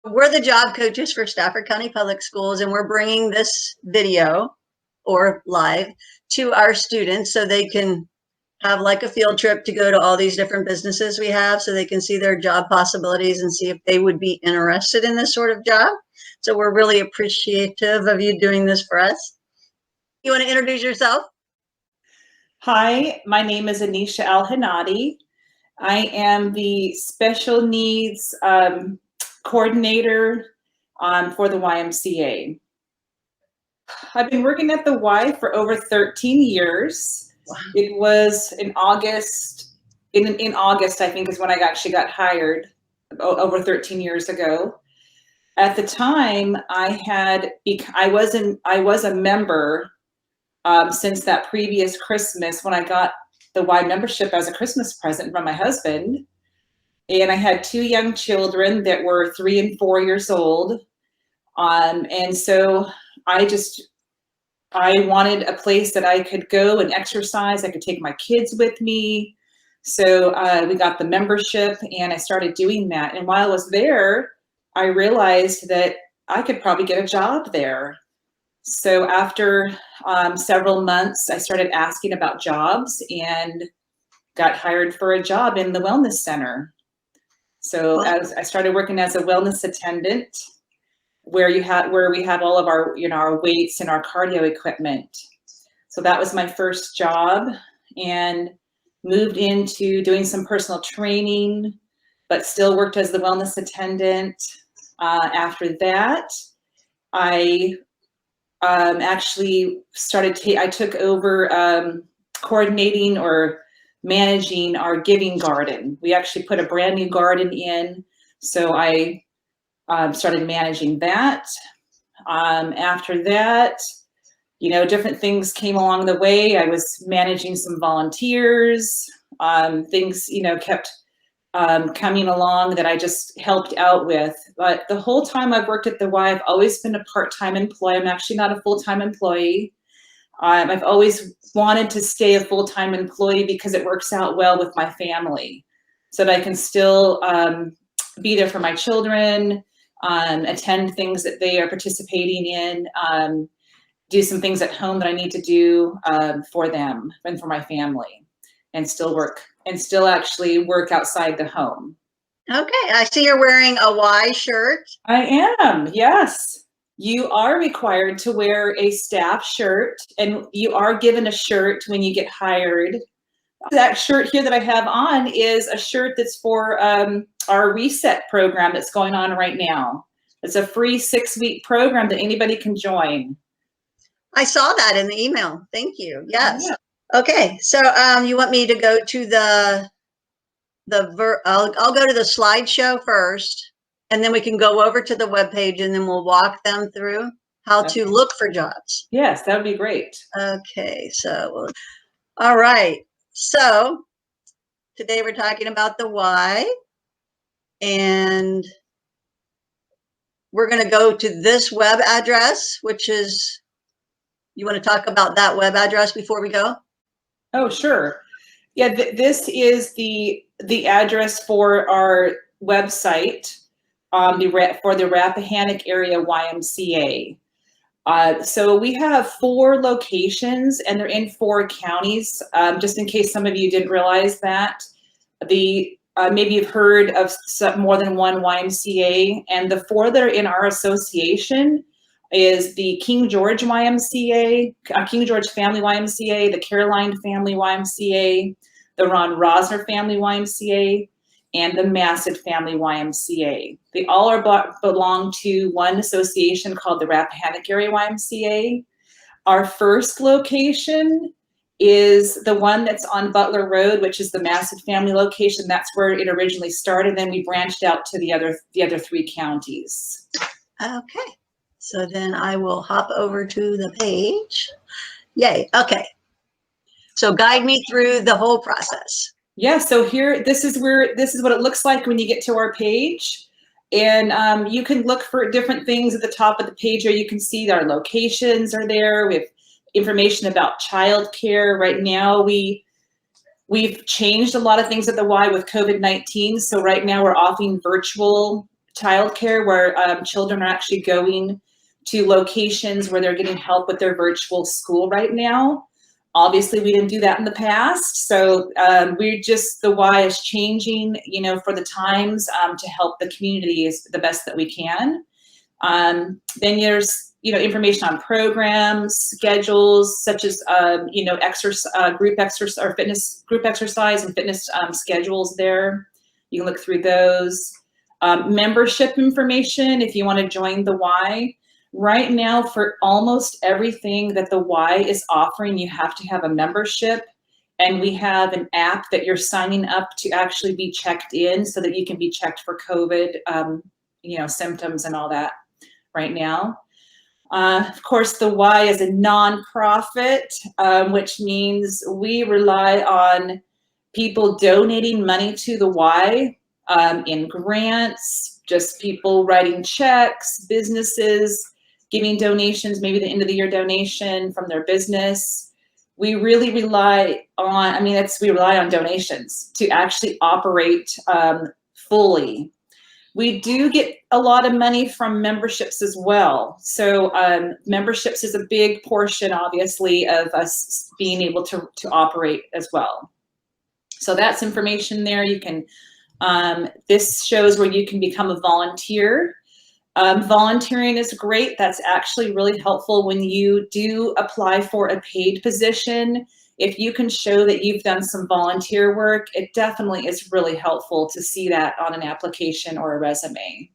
We're the job coaches for Stafford County Public Schools, and we're bringing this video or live to our students so they can have like a field trip to go to all these different businesses we have so they can see their job possibilities and see if they would be interested in this sort of job. So we're really appreciative of you doing this for us. You want to introduce yourself? Hi, my name is Anysia Alhanati. I am the special needs coordinator for the YMCA. I've been working at the Y for over 13 years. Wow. It was in August, in August, I think is when I actually got hired over 13 years ago. At the time, I was a member since that previous Christmas when I got the Y membership as a Christmas present from my husband. And I had 2 young children that were 3 and 4 years old. And so I wanted a place that I could go and exercise. I could take my kids with me. So we got the membership and I started doing that. And while I was there, I realized that I could probably get a job there. So after several months, I started asking about jobs and got hired for a job in the wellness center. So I started working as a wellness attendant, where we had all of our, our weights and our cardio equipment. So that was my first job, and moved into doing some personal training, but still worked as the wellness attendant. After that, I actually I took over coordinating or managing our giving garden. We actually put a brand new garden in, so I started managing that. After that, different things came along the way. I was managing some volunteers. Things, kept coming along that I just helped out with. But the whole time I've worked at the Y, I've always been a part-time employee. I'm actually not a full-time employee. I've always wanted to stay a full-time employee because it works out well with my family, so that I can still be there for my children, attend things that they are participating in, do some things at home that I need to do for them and for my family, and still actually work outside the home. Okay, I see you're wearing a Y shirt. I am, yes. You are required to wear a staff shirt, and you are given a shirt when you get hired. That shirt here that I have on is a shirt that's for our reset program that's going on right now. It's a free 6-week program that anybody can join. I saw that in the email. Thank you. Yes. Yeah. Okay, so you want me to go to I'll go to the slideshow first, and then we can go over to the webpage, and then we'll walk them through how to look for jobs. Yes, that would be great. Okay, so, all right. So today we're talking about the Y, and we're going to go to this web address, which is, you want to talk about that web address before we go? Oh, sure. Yeah, this is the address for our website, for the Rappahannock area YMCA. So we have 4 locations, and they're in 4 counties. Just in case some of you didn't realize that, maybe you've heard of more than one YMCA, and the 4 that are in our association is the King George YMCA, King George Family YMCA, the Caroline Family YMCA, the Ron Rosner Family YMCA, and the Massett Family YMCA. They all belong to one association called the Rappahannock Area YMCA. Our first location is the one that's on Butler Road, which is the Massett Family location. That's where it originally started. Then we branched out to the other 3 counties. Okay. So then I will hop over to the page. Yay. Okay. So guide me through the whole process. Yeah. So here, this is what it looks like when you get to our page. And you can look for different things at the top of the page, or you can see that our locations are there. We have information about childcare. Right now, we've changed a lot of things at the Y with COVID-19. So right now we're offering virtual childcare, where children are actually going to locations where they're getting help with their virtual school right now. Obviously, we didn't do that in the past, so the Y is changing, you know, for the times to help the community is the best that we can. Then there's, you know, information on programs, schedules, such as, you know, group exercise or fitness group exercise and fitness schedules there. You can look through those. Membership information if you want to join the Y. Right now, for almost everything that the Y is offering, you have to have a membership. And we have an app that you're signing up to actually be checked in so that you can be checked for COVID, you know, symptoms and all that right now. Of course, the Y is a nonprofit, which means we rely on people donating money to the Y in grants, just people writing checks, businesses giving donations, maybe the end of the year donation from their business. We really rely on, we rely on donations to actually operate fully. We do get a lot of money from memberships as well. So memberships is a big portion, obviously, of us being able to operate as well. So that's information there. You can, this shows where you can become a volunteer. Volunteering is great. That's actually really helpful when you do apply for a paid position. If you can show that you've done some volunteer work, it definitely is really helpful to see that on an application or a resume.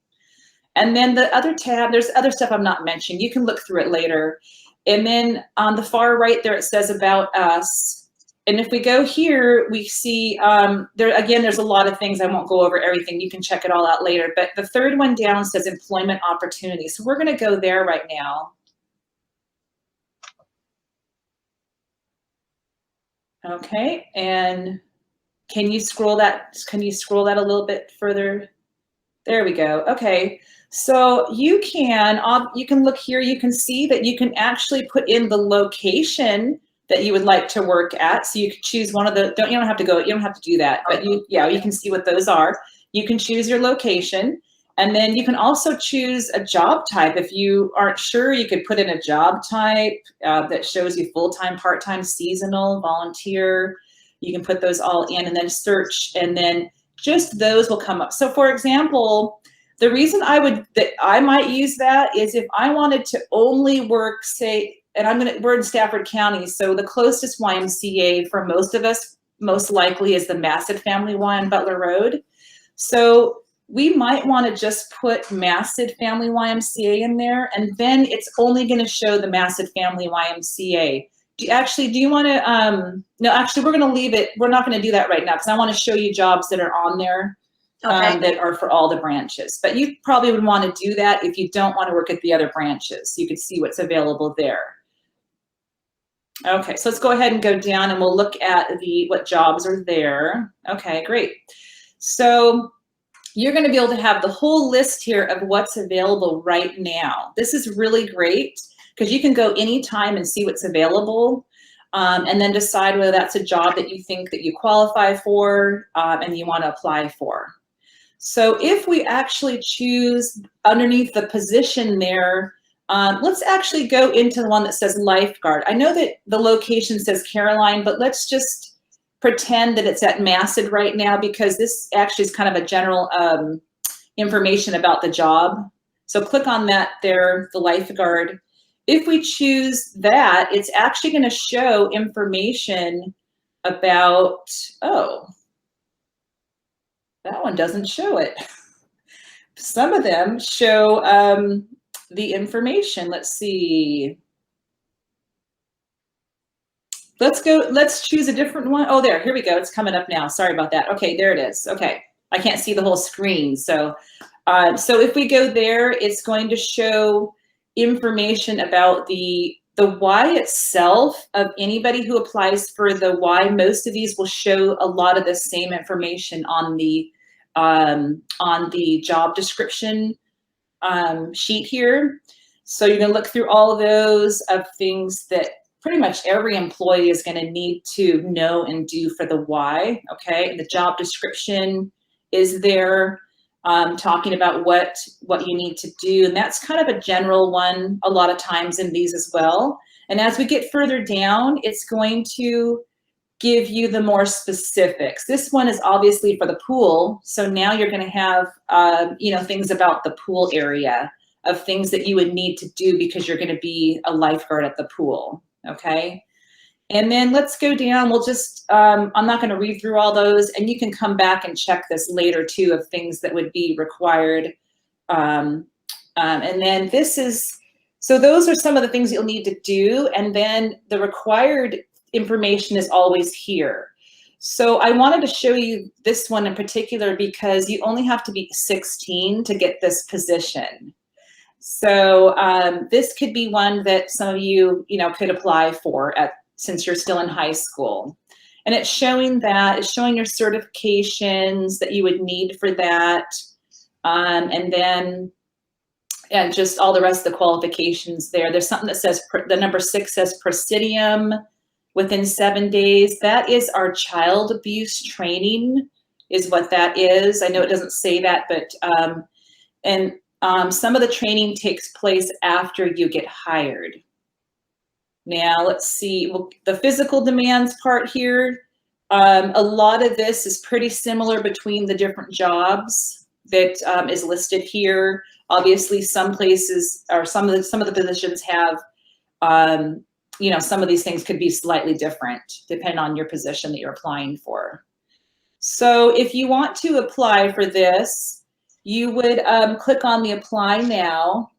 And then the other tab, there's other stuff I'm not mentioning. You can look through it later. And then on the far right there, it says about us. And if we go here, we see, there's a lot of things. I won't go over everything. You can check it all out later. But the third one down says employment opportunities. So we're going to go there right now. Okay, and can you scroll that? Can you scroll that a little bit further? There we go. Okay, so you can look here. You can see that you can actually put in the location that you would like to work at. So you could choose one of the. You don't have to go. You don't have to do that. But you can see what those are. You can choose your location. And then you can also choose a job type. If you aren't sure, you could put in a job type that shows you full-time, part-time, seasonal, volunteer. You can put those all in and then search, and then just those will come up. So for example, the reason I might use that is if I wanted to only work, say, and we're in Stafford County, so the closest YMCA for most of us, most likely, is the Massett Family Y on Butler Road. So we might want to just put Massett Family YMCA in there, and then it's only going to show the Massett Family YMCA. Do you want to, no, actually, we're going to leave it. We're not going to do that right now because I want to show you jobs that are on there that are for all the branches. But you probably would want to do that if you don't want to work at the other branches. You could see what's available there. Okay, so let's go ahead and go down and we'll look at what jobs are there. Okay, great. So you're going to be able to have the whole list here of what's available right now. This is really great because you can go anytime and see what's available and then decide whether that's a job that you think that you qualify for and you want to apply for. So if we actually choose underneath the position there, let's actually go into the one that says lifeguard. I know that the location says Caroline, but let's just pretend that it's at Massett right now because this actually is kind of a general information about the job. So click on that there, the lifeguard. If we choose that, it's actually going to show information about, oh, that one doesn't show it. Some of them show the information. Let's see. Let's choose a different one. Oh, here we go. It's coming up now. Sorry about that. Okay, there it is. Okay, I can't see the whole screen. So, so if we go there, it's going to show information about the Y itself of anybody who applies for the Y. Most of these will show a lot of the same information on the job description sheet here. So you're going to look through all of those of things that pretty much every employee is going to need to know and do for the Y, okay? And the job description is there. talking about what you need to do. And that's kind of a general one a lot of times in these as well. And as we get further down, it's going to give you the more specifics. This one is obviously for the pool. So now you're going to have, things about the pool area, of things that you would need to do because you're going to be a lifeguard at the pool. Okay. And then let's go down. We'll just, I'm not going to read through all those, and you can come back and check this later too, of things that would be required. And then so those are some of the things you'll need to do. And then the required information is always here. So I wanted to show you this one in particular because you only have to be 16 to get this position. So this could be one that some of you, could apply for since you're still in high school. And it's showing your certifications that you would need for that. And then just all the rest of the qualifications there. There's something that says, the number 6 says Presidium within 7 days. That is our child abuse training is what that is. I know it doesn't say that, but, some of the training takes place after you get hired. Now let's see, well, the physical demands part here, a lot of this is pretty similar between the different jobs that is listed here. Obviously, some places or some of the positions have, some of these things could be slightly different depending on your position that you're applying for. So if you want to apply for this, you would click on the Apply Now.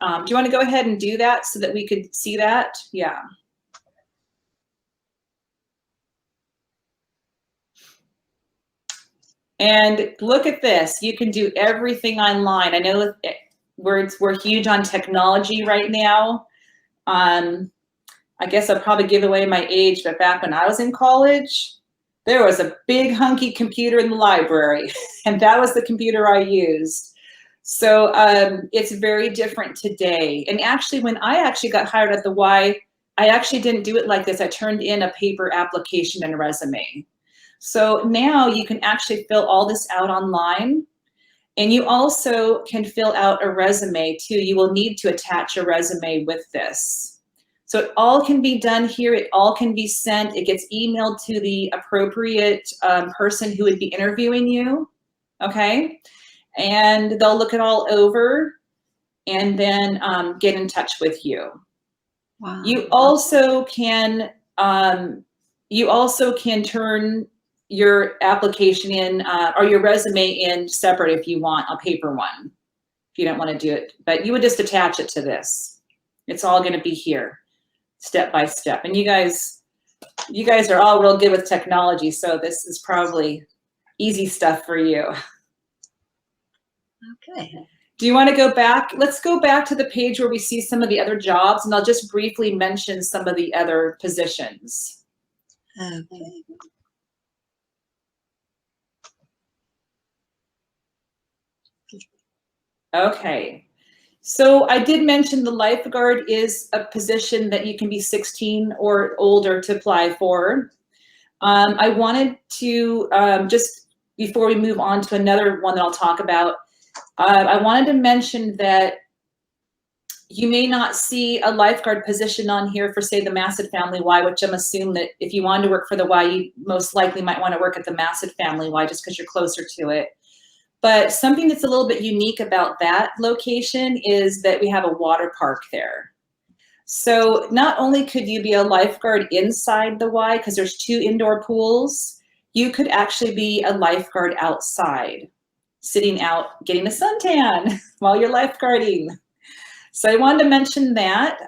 Do you want to go ahead and do that so that we could see that? Yeah. And look at this. You can do everything online. I know we're huge on technology right now. I guess I'll probably give away my age, but back when I was in college, there was a big hunky computer in the library, and that was the computer I used. So it's very different today. And actually, when I actually got hired at the Y, I actually didn't do it like this. I turned in a paper application and a resume. So now you can actually fill all this out online. And you also can fill out a resume too. You will need to attach a resume with this. So it all can be done here. It all can be sent. It gets emailed to the appropriate person who would be interviewing you, okay? And they'll look it all over and then get in touch with you. Wow. You also can turn your application in or your resume in separate if you want, a paper one, if you don't want to do it. But you would just attach it to this. It's all going to be here, step by step. And you guys are all real good with technology, so this is probably easy stuff for you. Okay. Do you want to go back? Let's go back to the page where we see some of the other jobs, and I'll just briefly mention some of the other positions. Okay. Okay. So I did mention the lifeguard is a position that you can be 16 or older to apply for. I wanted to, just before we move on to another one that I'll talk about, I wanted to mention that you may not see a lifeguard position on here for, say, the Massett Family Y, which I'm assuming that if you wanted to work for the Y, you most likely might want to work at the Massett Family Y just because you're closer to it. But something that's a little bit unique about that location is that we have a water park there. So not only could you be a lifeguard inside the Y, because there's 2 indoor pools, you could actually be a lifeguard outside, sitting out, getting a suntan while you're lifeguarding. So I wanted to mention that.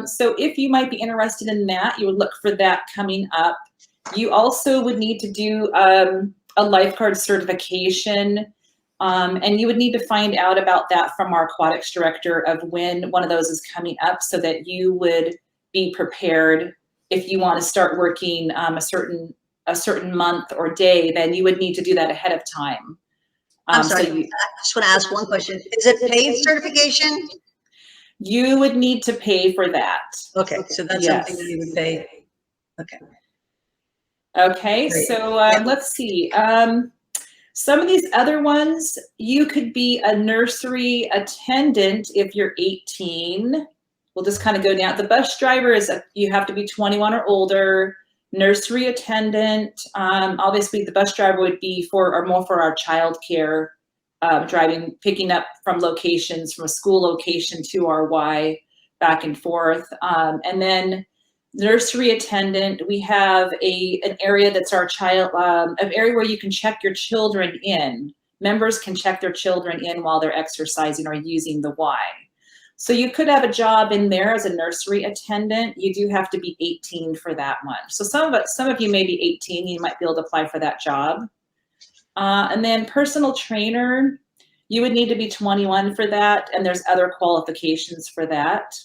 So if you might be interested in that, you would look for that coming up. You also would need to do a lifeguard certification. And you would need to find out about that from our aquatics director of when one of those is coming up so that you would be prepared. If you want to start working a certain month or day, then you would need to do that ahead of time. I'm sorry, so I just want to ask one question. Is it paid certification? You would need to pay for that. Okay, so that's something you would pay. Okay. Okay, great. So let's see. Some of these other ones, you could be a nursery attendant if you're 18. We'll just kind of go down. The bus driver you have to be 21 or older. Nursery attendant, obviously the bus driver would be more for our child care, driving, picking up from locations, from a school location to our Y, back and forth. And then nursery attendant, we have an area that's our an area where you can check your children in. Members can check their children in while they're exercising or using the Y. So you could have a job in there as a nursery attendant. You do have to be 18 for that one. So some of you may be 18, you might be able to apply for that job. And then personal trainer, you would need to be 21 for that, and there's other qualifications for that.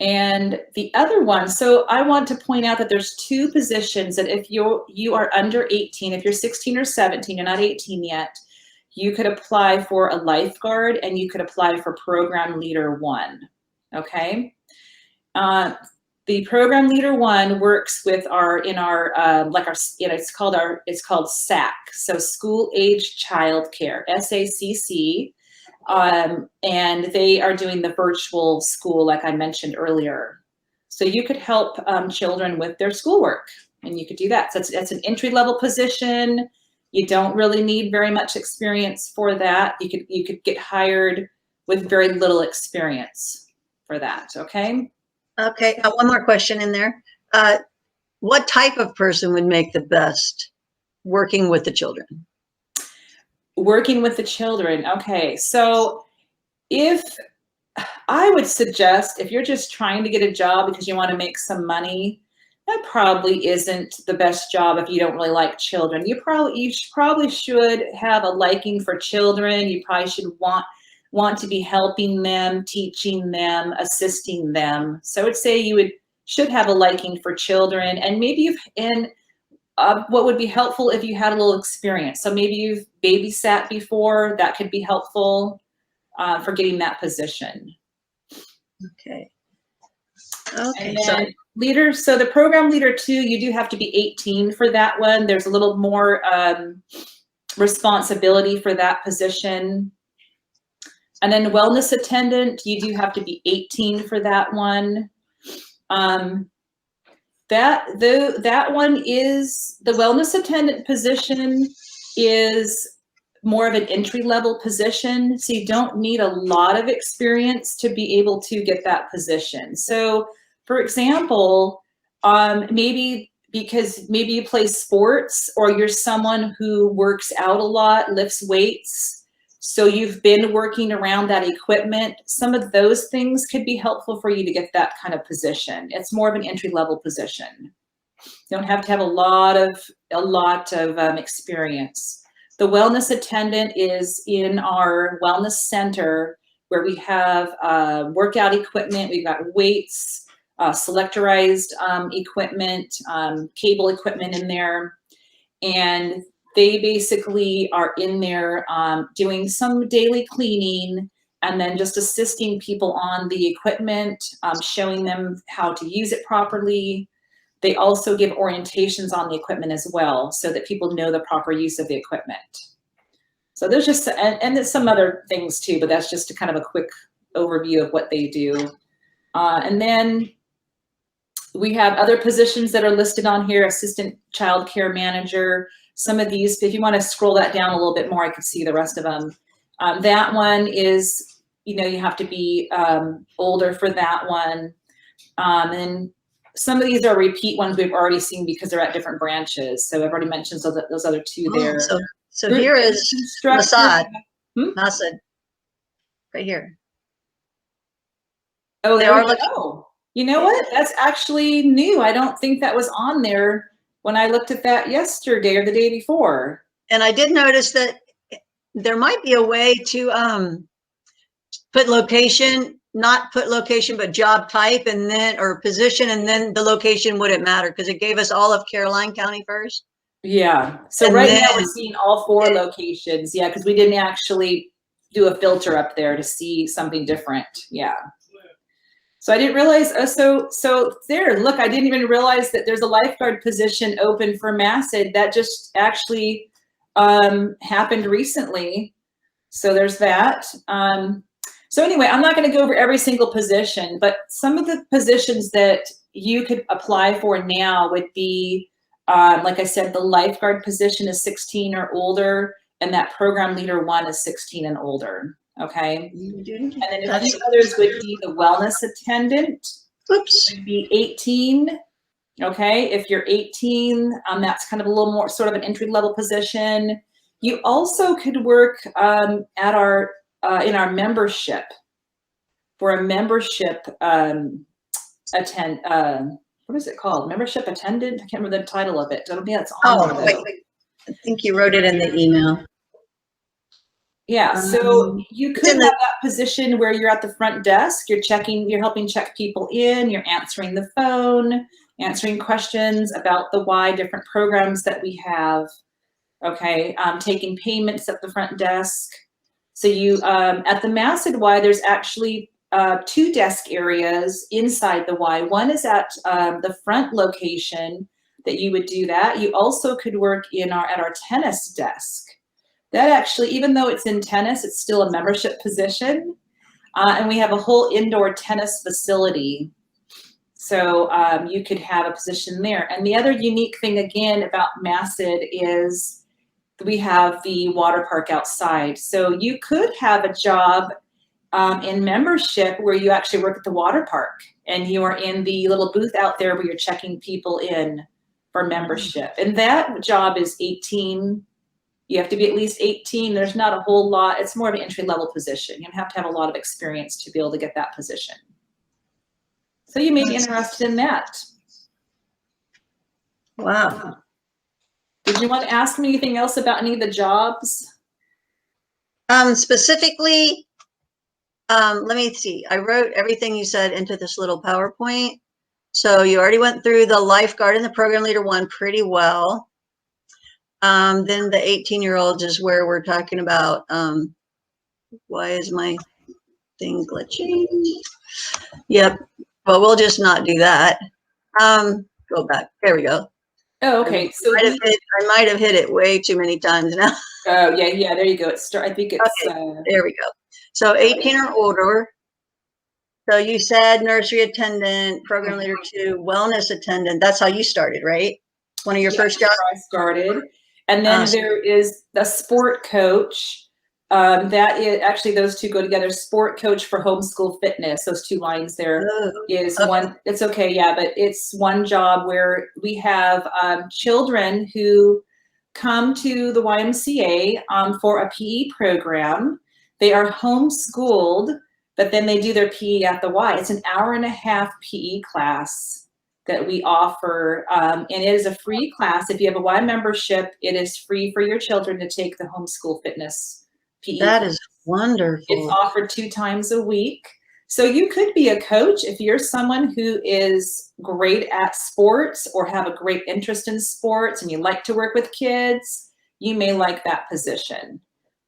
And the other one, so I want to point out that there's two positions that if you are under 18, if you're 16 or 17, you're not 18 yet, you could apply for a lifeguard and you could apply for program leader 1, okay? The program leader 1 works with it's called SAC, so school age childcare, SACC, and they are doing the virtual school like I mentioned earlier. So you could help children with their schoolwork, and you could do that. So it's an entry-level position. You don't really need very much experience for that. You could get hired with very little experience for that, okay? Okay, one more question in there. What type of person would make the best working with the children? Working with the children, okay. So I would suggest if you're just trying to get a job because you want to make some money, that probably isn't the best job if you don't really like children. You probably should have a liking for children. You probably should want to be helping them, teaching them, assisting them. So I would say you should have a liking for children, and maybe what would be helpful if you had a little experience. So maybe you've babysat before, that could be helpful for getting that position. Okay. And then so the program leader 2, you do have to be 18 for that one. There's a little more responsibility for that position. And then wellness attendant, you do have to be 18 for that one. That one is, the wellness attendant position is more of an entry-level position, so you don't need a lot of experience to be able to get that position. So for example, maybe you play sports, or you're someone who works out a lot, lifts weights, so you've been working around that equipment. Some of those things could be helpful for you to get that kind of position. It's more of an entry-level position. You don't have to have a lot of experience. The wellness attendant is in our wellness center, where we have workout equipment. We've got weights, selectorized equipment, cable equipment in there, and they basically are in there doing some daily cleaning and then just assisting people on the equipment, showing them how to use it properly. They also give orientations on the equipment as well, so that people know the proper use of the equipment. So there's just, and there's some other things too, but that's just a kind of a quick overview of what they do. And then we have other positions that are listed on here: assistant child care manager. Some of these, if you want to scroll that down a little bit more, I could see the rest of them. That one is, you have to be older for that one. And some of these are repeat ones we've already seen because they're at different branches. So I've already mentioned those other two there. So here is Masad. Masad, right here. Oh, there we go. You know what? That's actually new. I don't think that was on there when I looked at that yesterday or the day before. And I did notice that there might be a way to put location, not put location, but job type, and then, or position, and then the location wouldn't matter, because it gave us all of Caroline County first. Yeah. So and right now we're seeing all 4 locations. Yeah, because we didn't actually do a filter up there to see something different. Yeah. So I didn't realize, so there, look, I didn't even realize that there's a lifeguard position open for Masad. That just actually happened recently. So there's that. So anyway, I'm not going to go over every single position, but some of the positions that you could apply for now would be, like I said, the lifeguard position is 16 or older, and that program leader 1 is 16 and older. Okay. And then a few others would be the wellness attendant. Oops. Would be 18. Okay. If you're 18, that's kind of a little more sort of an entry level position. You also could work at our in our membership for a membership what is it called? Membership attendant? I can't remember the title of it. It'll be that's on there. Wait. I think you wrote it in the email. Yeah, so you could have that position where you're at the front desk, you're helping check people in, you're answering the phone, answering questions about the Y different programs that we have. Okay, taking payments at the front desk. So you, at the Massid Y, there's actually 2 desk areas inside the Y. One is at the front location that you would do that. You also could work at our tennis desk. That actually, even though it's in tennis, it's still a membership position. And we have a whole indoor tennis facility. So you could have a position there. And the other unique thing again about Massid is we have the water park outside. So you could have a job in membership where you actually work at the water park and you are in the little booth out there where you're checking people in for membership. And that job is 18. You have to be at least 18. There's not a whole lot. It's more of an entry level position. You have to have a lot of experience to be able to get that position. So you may be interested in that. Wow. Did you want to ask me anything else about any of the jobs? Specifically, let me see. I wrote everything you said into this little PowerPoint. So you already went through the lifeguard and the program leader 1 pretty well. Then the 18-year-olds is where we're talking about, why is my thing glitching? Yep, but we'll just not do that. Go back, there we go. Oh, okay. So I might have hit it way too many times now. Oh, yeah, there you go. I think it's, okay, there we go. So 18 or older. So you said nursery attendant, program leader 2, wellness attendant. That's how you started, right? One of your first jobs? I started. And then there is the sport coach. That is actually, those 2 go together. Sport coach for homeschool fitness. Those 2 lines there is one. It's okay, yeah, but it's one job where we have children who come to the YMCA for a PE program. They are homeschooled, but then they do their PE at the Y. It's an hour-and-a-half PE class that we offer, and it is a free class. If you have a Y membership, it is free for your children to take the homeschool fitness PE. That is wonderful. It's offered 2 times a week. So you could be a coach if you're someone who is great at sports or have a great interest in sports and you like to work with kids, you may like that position.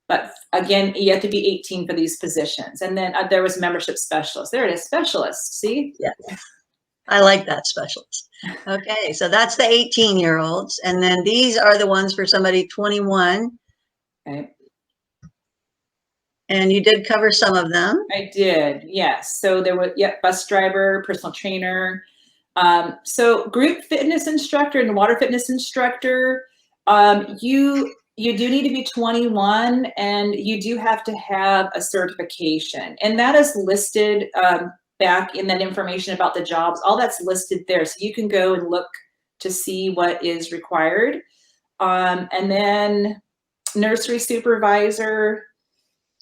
But again, you have to be 18 for these positions. And then there was membership specialist. There it is, specialist, see? Yeah. I like that, specialist. Okay, so that's the 18-year-olds. And then these are the ones for somebody 21. Okay. And you did cover some of them. I did, yes. So there was, bus driver, personal trainer. So group fitness instructor and water fitness instructor, you do need to be 21 and you do have to have a certification. And that is listed back in that information about the jobs. All that's listed there. So you can go and look to see what is required. And then nursery supervisor,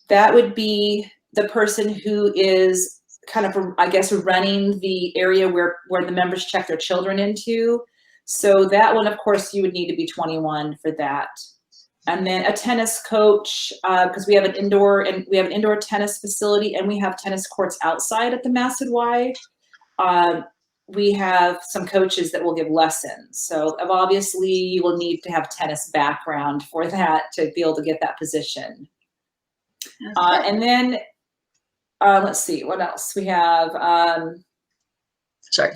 that would be the person who is kind of, I guess, running the area where the members check their children into. So that one, of course, you would need to be 21 for that. And then a tennis coach, because we have an indoor tennis facility and we have tennis courts outside at the Massid Y. We have some coaches that will give lessons. So obviously you will need to have tennis background for that to be able to get that position. And then let's see what else we have. Sorry.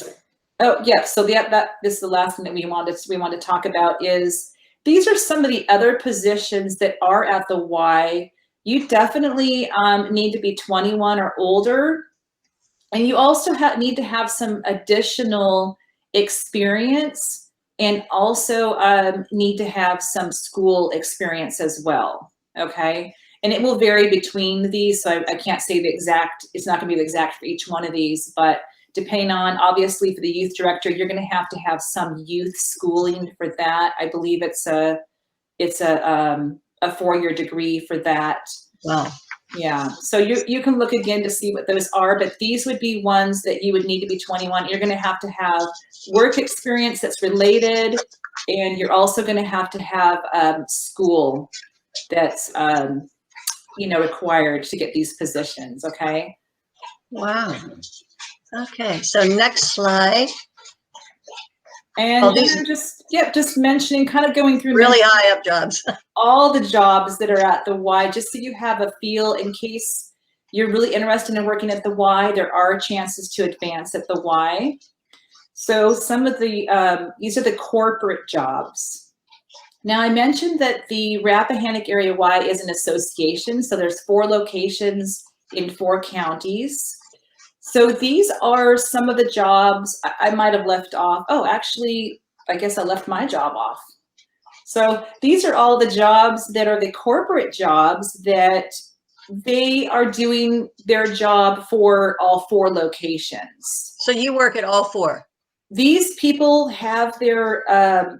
Oh yeah, so this is the last thing that we wanted to talk about is these are some of the other positions that are at the Y. You definitely need to be 21 or older. And you also need to have some additional experience, and also need to have some school experience as well, okay? And it will vary between these, so I can't say the exact, it's not gonna be the exact for each one of these, but depending on, obviously for the youth director, you're gonna have to have some youth schooling for that. I believe it's a 4-year degree for that. Wow. Yeah, so you can look again to see what those are, but these would be ones that you would need to be 21. You're gonna have to have work experience that's related, and you're also gonna have to have school that's required to get these positions, okay? Wow. Okay, so next slide. And just mentioning, kind of going through really high up jobs. all the jobs that are at the Y, just so you have a feel in case you're really interested in working at the Y. There are chances to advance at the Y. So some of the, these are the corporate jobs. Now I mentioned that the Rappahannock Area Y is an association, so there's 4 locations in 4 counties. So these are some of the jobs I might have left off. Oh, actually, I guess I left my job off. So these are all the jobs that are the corporate jobs that they are doing their job for all 4 locations. So you work at all 4? These people have their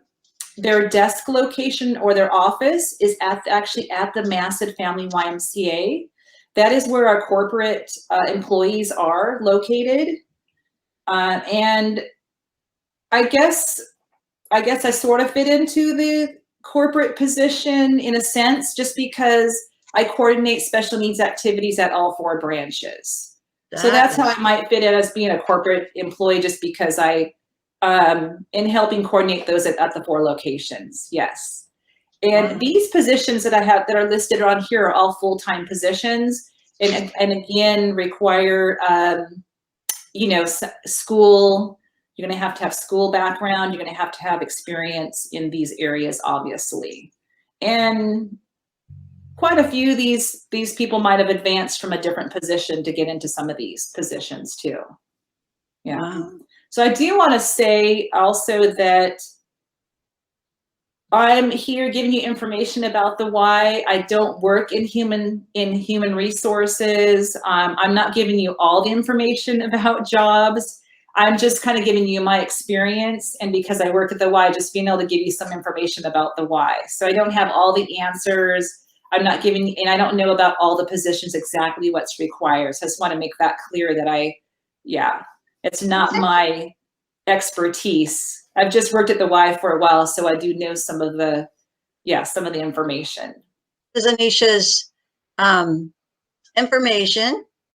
desk location, or their office is actually at the Masset Family YMCA. That is where our corporate employees are located. And I guess I sort of fit into the corporate position in a sense, just because I coordinate special needs activities at all 4 branches. So that's how I might fit in as being a corporate employee, just because I, in helping coordinate those at the 4 locations, yes. And these positions that I have that are listed on here are all full-time positions, and again require, school. You're going to have school background. You're going to have experience in these areas, obviously. And quite a few of these people might have advanced from a different position to get into some of these positions too. Yeah. Wow. So I do want to say also that I'm here giving you information about the Y. I don't work in human resources. I'm not giving you all the information about jobs. I'm just kind of giving you my experience, and because I work at the Y, just being able to give you some information about the Y. So I don't have all the answers. I'm not giving, and I don't know about all the positions exactly what's required. So I just want to make that clear that it's not my expertise. I've just worked at the Y for a while, so I do know some of the information. This is Anisia's information.